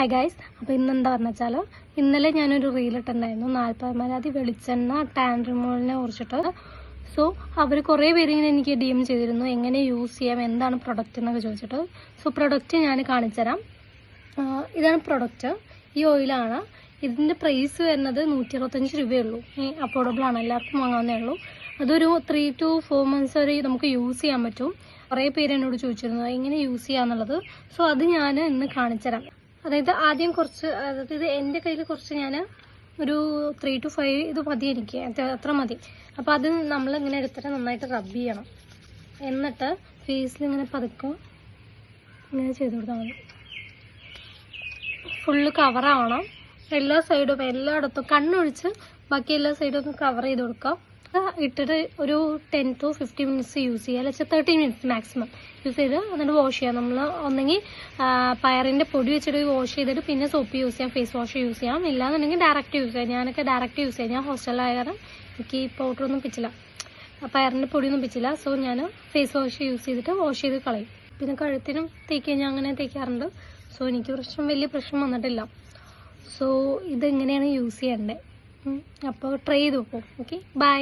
Hi guys, അപ്പോൾ ഇന്ന് എന്താ പറഞ്ഞാൽ ഇന്നലെ ഞാനൊരു റീലിട്ടുണ്ടായിരുന്നു 40 മരാതി വെളിച്ചെണ്ണ ടാൻ റിമൂവലിനെ കുറിച്ചിട്ട്. സോ അവർ കുറേ പേര് ഇങ്ങനെ എനിക്ക് DM ചെയ്തിരുന്നു, എങ്ങനെ യൂസ് ചെയ്യാം, എന്താണ് പ്രൊഡക്റ്റ് എന്നൊക്കെ ചോദിച്ചിട്ട്. സോ പ്രൊഡക്റ്റ് ഞാൻ കാണിച്ചുതരാം. ഇതാണ് പ്രൊഡക്റ്റ്, ഈ ഓയിലാണ്. ഇതിൻ്റെ പ്രൈസ് വരുന്നത് 125 രൂപയുള്ളൂ. അഫോർഡബിൾ ആണ്, എല്ലാവർക്കും വാങ്ങാവുന്നേ ഉള്ളൂ. അതൊരു 3 to 4 months വരെ നമുക്ക് യൂസ് ചെയ്യാൻ പറ്റും. കുറേ പേര് എന്നോട് ചോദിച്ചിരുന്നു എങ്ങനെ യൂസ് ചെയ്യാന്നുള്ളത്. സോ അത് ഞാൻ ഇന്ന് കാണിച്ചുതരാം. അതായത് ആദ്യം കുറച്ച്, അതായത് എൻ്റെ കയ്യിൽ കുറച്ച് ഞാൻ ഒരു 3 to 5 ഇത് മതി, എനിക്ക് അത്ര മതി. അപ്പോൾ അത് നമ്മളിങ്ങനെ എടുത്തിട്ട് നന്നായിട്ട് റബ്ബ് ചെയ്യണം. എന്നിട്ട് ഫേസിൽ ഇങ്ങനെ പതുക്കെ ഇങ്ങനെ ചെയ്ത് കൊടുത്താൽ മതി. ഫുള്ള് കവറാവണം, എല്ലാ സൈഡും എല്ലായിടത്തും, കണ്ണൊഴിച്ച് ബാക്കി എല്ലാ സൈഡും ഒന്ന് കവർ ചെയ്ത് കൊടുക്കാം. ഇട്ടിട്ട് ഒരു 10 to 15 minutes യൂസ് ചെയ്യുക, അല്ലെങ്കിൽ 30 minutes മാക്സിമം യൂസ് ചെയ്ത് എന്നിട്ട് വാഷ് ചെയ്യാം. നമ്മൾ ഒന്നെങ്കിൽ പയറിൻ്റെ പൊടി വെച്ചിട്ട് വാഷ് ചെയ്തിട്ട് പിന്നെ സോപ്പ് യൂസ് ചെയ്യാം, ഫേസ് വാഷ് യൂസ് ചെയ്യാം. ഇല്ലാന്നുണ്ടെങ്കിൽ ഡയറക്റ്റ് യൂസ് ചെയ്യാം. ഞാനൊക്കെ ഡയറക്റ്റ് യൂസ് ചെയ്യാം. ഞാൻ ഹോസ്റ്റലിലായ കാരണം എനിക്ക് ഈ പൗഡറൊന്നും പിച്ചില്ല, പയറിൻ്റെ പൊടിയൊന്നും പിച്ചില്ല. സോ ഞാൻ ഫേസ് വാഷ് യൂസ് ചെയ്തിട്ട് വാഷ് ചെയ്ത് കളയും. പിന്നെ കഴുത്തിനും തേക്കാൻ ഞാൻ അങ്ങനെ തേക്കാറുണ്ട്. സോ എനിക്ക് വലിയ പ്രശ്നം വന്നിട്ടില്ല. സോ ഇതെങ്ങനെയാണ് യൂസ് ചെയ്യേണ്ടത്, അപ്പോൾ ട്രൈ ചെയ്ത് നോക്കും. Okay, by.